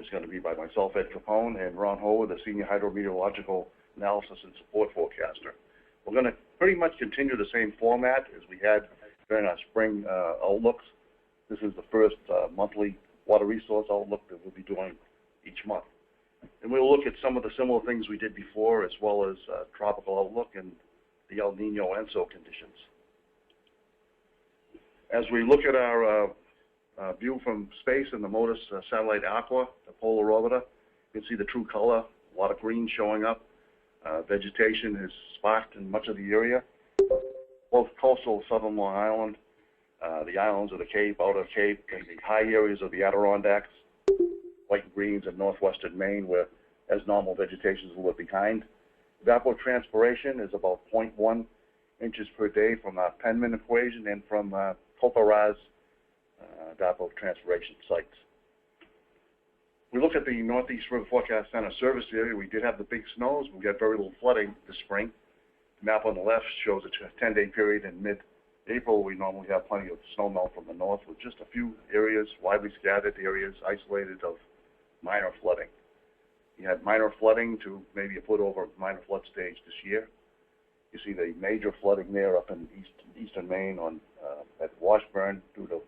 is going to be by myself, Ed Capone, and Ron Howard, the Senior Hydrometeorological Analysis and Support Forecaster. We're going to pretty much continue the same format as we had during our spring outlooks. This is the first monthly water resource outlook that we'll be doing each month. And we'll look at some of the similar things we did before, as well as tropical outlook and the El Nino ENSO conditions. As we look at our view from space in the MODIS satellite Aqua, the polar orbiter, you can see the true color, a lot of green showing up. Vegetation is sparked in much of the area, both coastal southern Long Island, the islands of the Cape, Outer Cape, and the high areas of the Adirondacks, white and greens in northwestern Maine, where as normal vegetation is a little bit behind. Evapotranspiration is about 0.1 inches per day from our Penman equation and from Koparaz evapotranspiration sites. We look at the Northeast River Forecast Center service area. We did have the big snows. We got very little flooding this spring. The map on the left shows a 10-day period in mid-April. We normally have plenty of snow melt from the north with just a few areas, widely scattered areas, isolated of minor flooding. You had minor flooding to maybe a foot over minor flood stage this year. You see the major flooding there up in eastern Maine at Washburn due to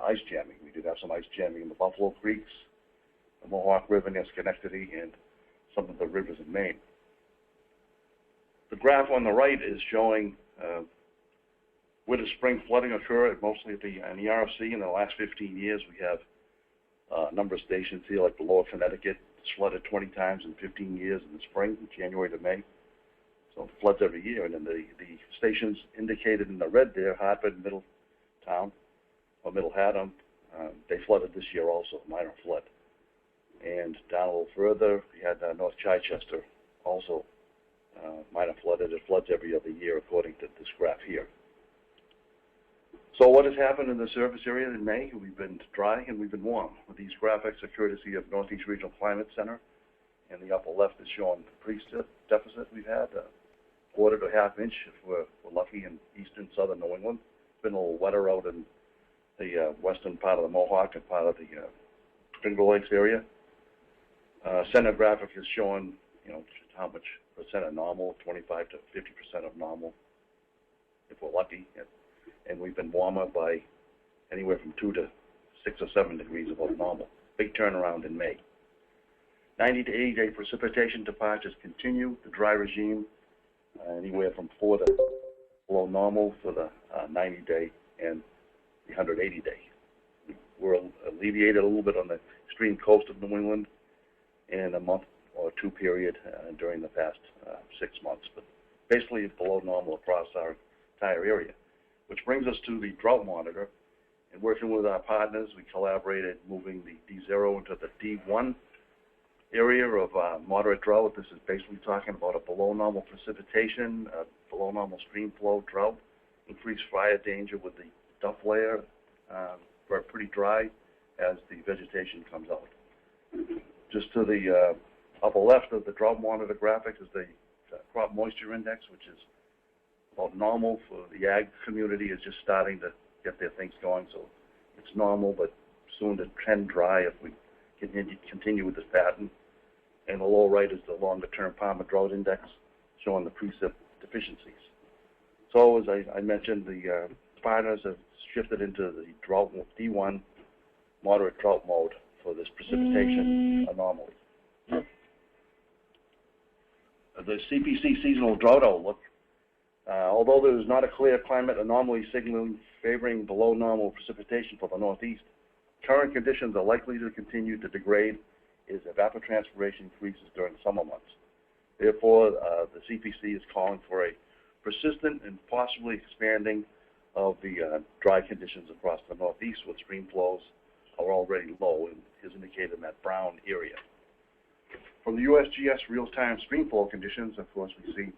ice jamming. We did have some ice jamming in the Buffalo Creeks, the Mohawk River near Schenectady, and some of the rivers in Maine. The graph on the right is showing where does spring flooding occur, mostly at the NERFC. In the last 15 years, we have a number of stations here, like the Lower Connecticut, flooded 20 times in 15 years in the spring, January to May. So it floods every year. And then the stations indicated in the red there, Hartford, Middletown, or Middle Haddam, they flooded this year also, minor flood. And down a little further, we had North Chichester, also minor flooded. It floods every other year, according to this graph here. So what has happened in the surface area in May? We've been dry and we've been warm. These graphics are courtesy of Northeast Regional Climate Center. And the upper left is showing the precip deficit we've had, a quarter to a half inch if we're lucky in eastern southern New England. It's been a little wetter out in the western part of the Mohawk and part of the Finger Lakes area. Center graphic is showing, how much percent of normal, 25 to 50% of normal, if we're lucky. And we've been warmer by anywhere from 2 to 6 or 7 degrees above normal. Big turnaround in May. 90 to 80-day precipitation departures continue. The dry regime, anywhere from 4 to below normal for the 90-day and the 180-day. We're alleviated a little bit on the extreme coast of New England in a month or two period during the past 6 months, but basically below normal across our entire area. Which brings us to the drought monitor. And working with our partners, we collaborated moving the D0 into the D1 area of moderate drought. This is basically talking about a below normal precipitation, below normal stream flow drought, increased fire danger with the duff layer, we're pretty dry as the vegetation comes out. Just to the upper left of the drought monitor graphic is the crop moisture index, which is about normal for the ag community, is just starting to get their things going. So it's normal, but soon to trend dry if we continue with this pattern. And the lower right is the longer-term Palmer drought index, showing the precip deficiencies. So as I mentioned, the partners have shifted into the drought D1 moderate drought mode for this precipitation anomaly. The CPC seasonal drought outlook. Although there is not a clear climate anomaly signaling favoring below normal precipitation for the Northeast, current conditions are likely to continue to degrade as evapotranspiration increases during the summer months. Therefore, the CPC is calling for a persistent and possibly expanding of the dry conditions across the Northeast, with stream flows are already low and is indicated in that brown area. From the USGS real-time stream flow conditions, of course, we see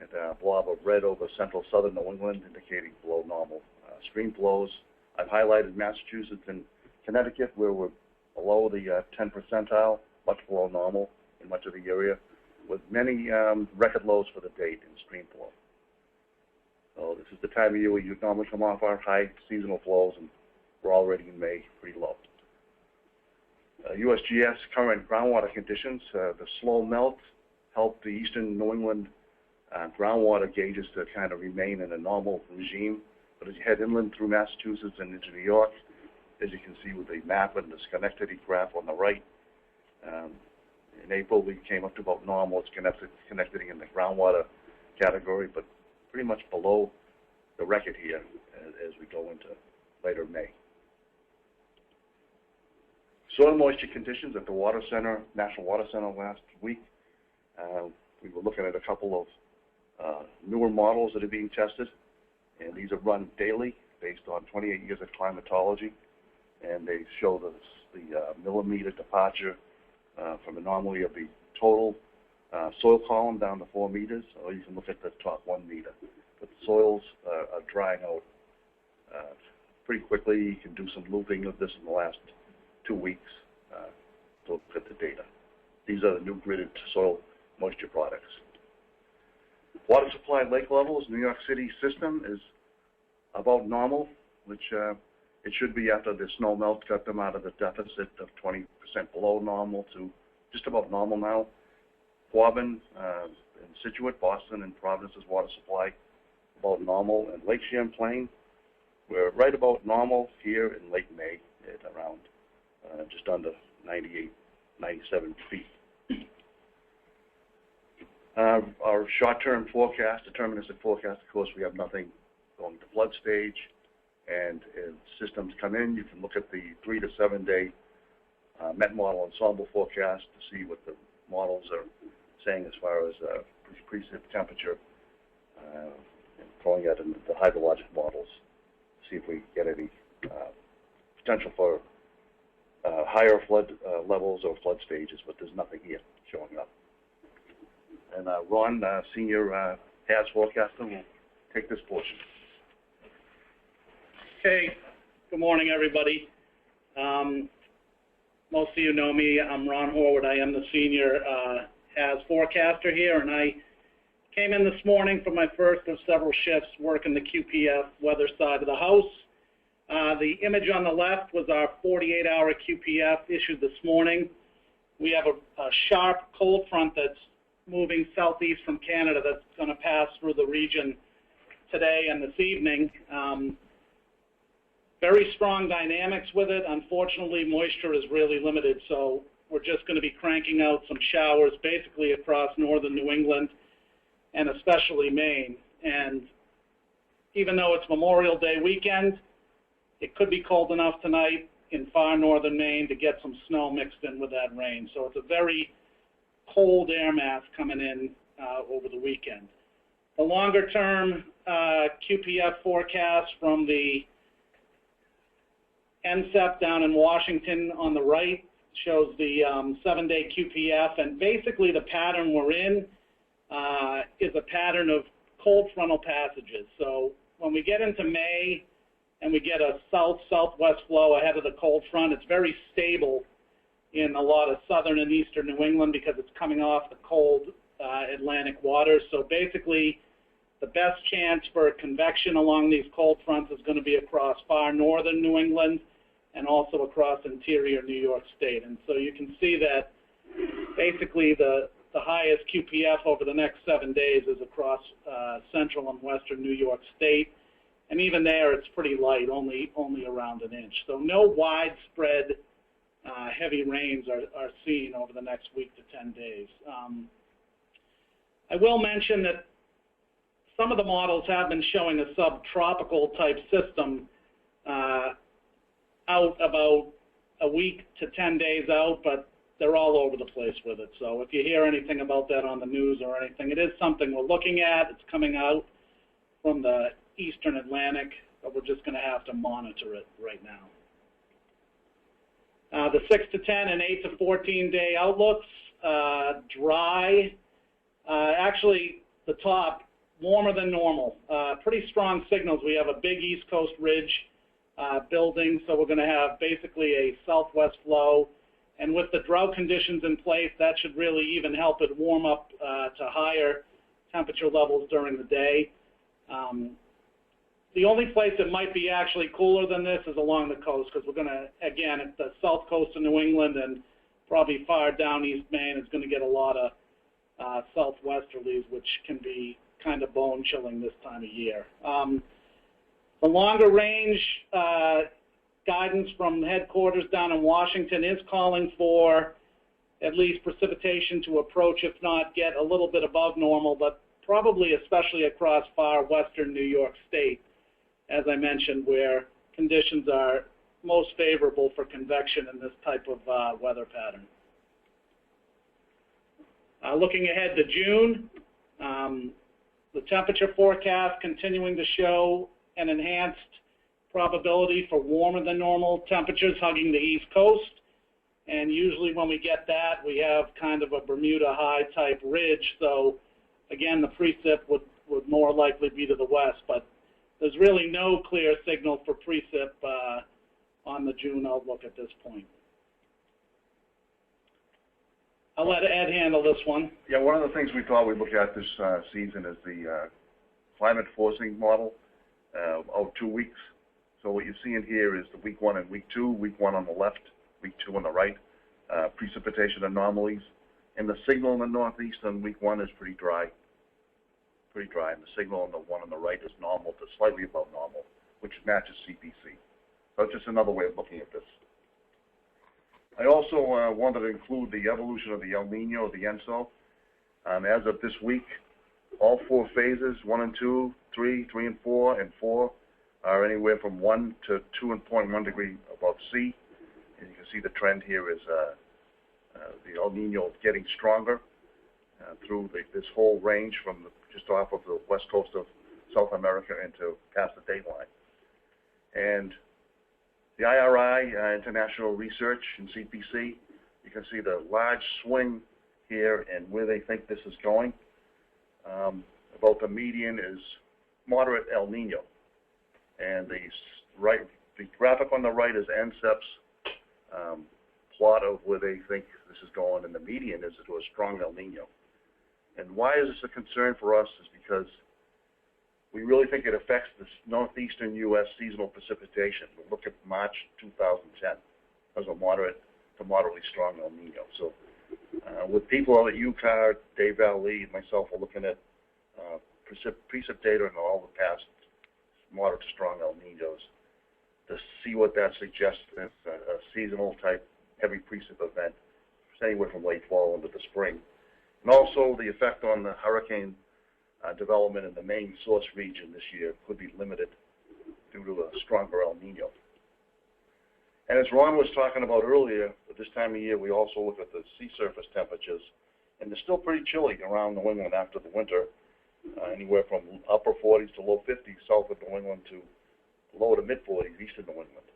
a blob of red over central southern New England, indicating below normal stream flows. I've highlighted Massachusetts and Connecticut, where we're below the 10 percentile, much below normal in much of the area, with many record lows for the date in stream flow. So this is the time of year where you normally come off our high seasonal flows, and we're already in May pretty low. USGS current groundwater conditions, the slow melt helped the eastern New England groundwater gauges to kind of remain in a normal regime. But as you head inland through Massachusetts and into New York, as you can see with the map and the connectivity graph on the right, in April we came up to about normal. It's connecting in the groundwater category, but pretty much below the record here as we go into later May. Soil moisture conditions at the Water Center, National Water Center last week. We were looking at a couple of newer models that are being tested, and these are run daily based on 28 years of climatology, and they show the millimeter departure from anomaly of the total soil column down to 4 meters, or you can look at the top 1 meter. But the soils are drying out pretty quickly. You can do some looping of this in the last 2 weeks to look at the data. These are the new gridded soil moisture products. Water supply lake levels, New York City system is about normal, which it should be after the snow melt got them out of the deficit of 20% below normal to just about normal now. Quabbin and Situate, Boston and Providence's water supply about normal, and Lake Champlain, we're right about normal here in late May at around just under 98, 97 feet. Our short-term forecast, deterministic forecast, of course, we have nothing going to flood stage, and as systems come in, you can look at the 3 to 7 day Met model ensemble forecast to see what the models are saying as far as precip temperature, and calling it in the hydrologic models, see if we get any potential for higher flood levels or flood stages, but there's nothing here showing up. And Ron, senior HAS forecaster, will take this portion. Okay, good morning, everybody. Most of you know me. I'm Ron Horwood. I am the senior HAS forecaster here, and I came in this morning for my first of several shifts working the QPF weather side of the house. The image on the left was our 48-hour QPF issued this morning. We have a sharp cold front that's moving southeast from Canada that's going to pass through the region today and this evening. Very strong dynamics with it. Unfortunately, moisture is really limited, so we're just going to be cranking out some showers basically across northern New England and especially Maine. And even though it's Memorial Day weekend, it could be cold enough tonight in far northern Maine to get some snow mixed in with that rain. So it's a very cold air mass coming in over the weekend. The longer term QPF forecast from the NCEP down in Washington on the right shows the 7-day QPF, and basically the pattern we're in is a pattern of cold frontal passages. So when we get into May and we get a south-southwest flow ahead of the cold front, it's very stable in a lot of southern and eastern New England because it's coming off the cold Atlantic waters. So basically, the best chance for convection along these cold fronts is going to be across far northern New England and also across interior New York State. And so you can see that basically the highest QPF over the next 7 days is across central and western New York State. And even there, it's pretty light, only around an inch. So no widespread heavy rains are seen over the next week to 10 days. I will mention that some of the models have been showing a subtropical type system out about a week to 10 days out, but they're all over the place with it. So if you hear anything about that on the news or anything, it is something we're looking at. It's coming out from the eastern Atlantic, but we're just going to have to monitor it right now. The 6 to 10 and 8 to 14 day outlooks, dry. Actually, the top, warmer than normal. Pretty strong signals. We have a big East Coast ridge building, so we're going to have basically a southwest flow. And with the drought conditions in place, that should really even help it warm up to higher temperature levels during the day. The only place that might be actually cooler than this is along the coast, because we're going to, again, at the south coast of New England and probably far down East Maine, is going to get a lot of southwesterlies, which can be kind of bone-chilling this time of year. The longer range guidance from headquarters down in Washington is calling for at least precipitation to approach, if not get a little bit above normal, but probably especially across far western New York State, as I mentioned, where conditions are most favorable for convection in this type of weather pattern. Looking ahead to June, the temperature forecast continuing to show an enhanced probability for warmer than normal temperatures hugging the East Coast. And usually when we get that, we have kind of a Bermuda high type ridge. So again, the precip would more likely be to the west, but there's really no clear signal for precip on the June outlook at this point. I'll let Ed handle this one. Yeah, one of the things we thought we'd look at this season is the climate forcing model of 2 weeks. So what you're seeing here is the week 1 and week 2, week 1 on the left, week 2 on the right, precipitation anomalies. And the signal in the northeast on week 1 is pretty dry. And the signal on the one on the right is normal to slightly above normal, which matches CPC. So it's just another way of looking at this. I also wanted to include the evolution of the El Nino, the ENSO. As of this week, all 4 phases, 1 and 2, 3, 3 and 4, and 4, are anywhere from 1 to 2.1 degree above C. And you can see the trend here is the El Nino getting stronger through this whole range from just off of the west coast of South America into past the date line. And the IRI, International Research in CPC, you can see the large swing here and where they think this is going. About the median is moderate El Nino. And the graphic on the right is NCEP's plot of where they think this is going, and the median is to a strong El Nino. And why is this a concern for us is because we really think it affects the northeastern U.S. seasonal precipitation. We'll look at March 2010 as a moderate to moderately strong El Nino. So with people at UCAR, Dave Valley, and myself are looking at precip data and all the past moderate to strong El Ninos to see what that suggests as a seasonal type heavy precip event, anywhere from late fall into the spring. And also the effect on the hurricane development in the main source region this year could be limited due to a stronger El Nino. And as Ron was talking about earlier, at this time of year we also look at the sea surface temperatures, and they're still pretty chilly around New England after the winter, anywhere from upper 40s to low 50s south of New England to low to mid 40s east of New England.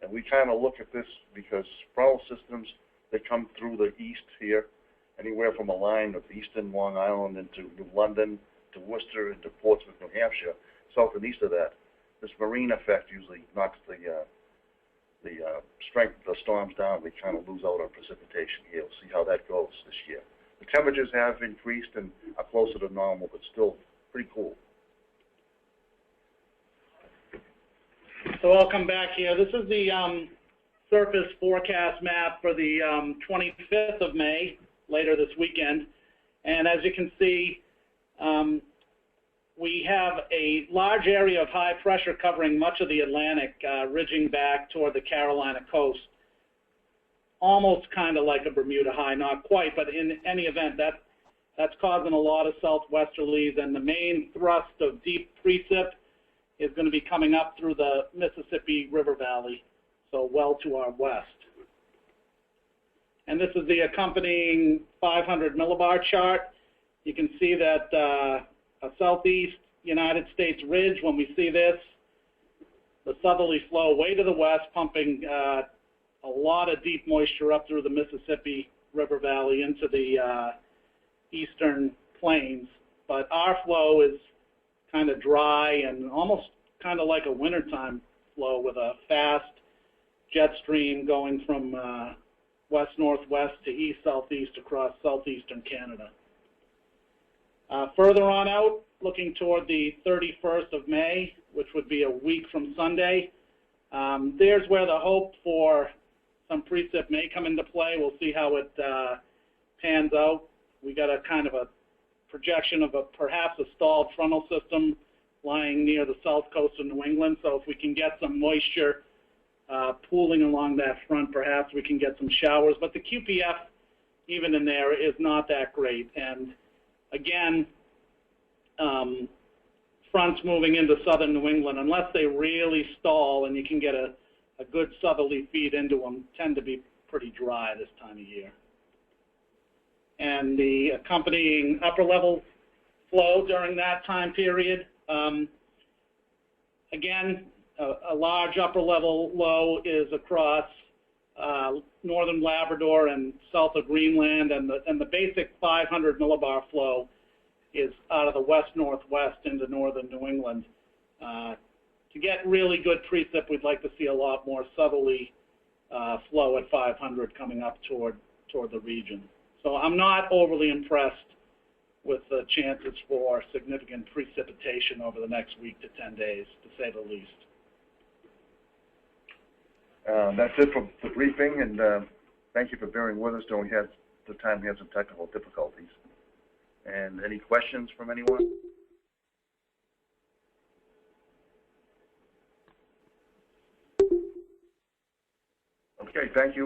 And we kind of look at this because frontal systems, they come through the east here, anywhere from a line of eastern Long Island into New London, to Worcester, into Portsmouth, New Hampshire, south and east of that. This marine effect usually knocks the strength of the storms down. We kind of lose out on precipitation here. We'll see how that goes this year. The temperatures have increased and are closer to normal, but still pretty cool. So I'll come back here. This is the surface forecast map for the 25th of May, later this weekend. And as you can see, we have a large area of high pressure covering much of the Atlantic, ridging back toward the Carolina coast. Almost kind of like a Bermuda high, not quite, but in any event, that's causing a lot of southwesterlies, and the main thrust of deep precip is going to be coming up through the Mississippi River Valley, so well to our west. And this is the accompanying 500 millibar chart. You can see that a southeast United States ridge, when we see this, the southerly flow way to the west, pumping a lot of deep moisture up through the Mississippi River Valley into the eastern plains. But our flow is kind of dry and almost kind of like a wintertime flow with a fast jet stream going from west-northwest to east-southeast across southeastern Canada. Further on out, looking toward the 31st of May, which would be a week from Sunday. There's where the hope for some precip may come into play. We'll see how it pans out. We got a kind of a projection of perhaps a stalled frontal system lying near the south coast of New England. So if we can get some moisture pooling along that front, perhaps we can get some showers. But the QPF, even in there, is not that great. And again, fronts moving into southern New England, unless they really stall and you can get a good southerly feed into them, tend to be pretty dry this time of year. And the accompanying upper level flow during that time period, again, a large upper level low is across northern Labrador and south of Greenland, and the basic 500 millibar flow is out of the west-northwest into northern New England. To get really good precip, we'd like to see a lot more southerly flow at 500 coming up toward the region. So I'm not overly impressed with the chances for significant precipitation over the next week to 10 days, to say the least. That's it for the briefing, and thank you for bearing with us during the time we had some technical difficulties. And any questions from anyone? Okay, thank you.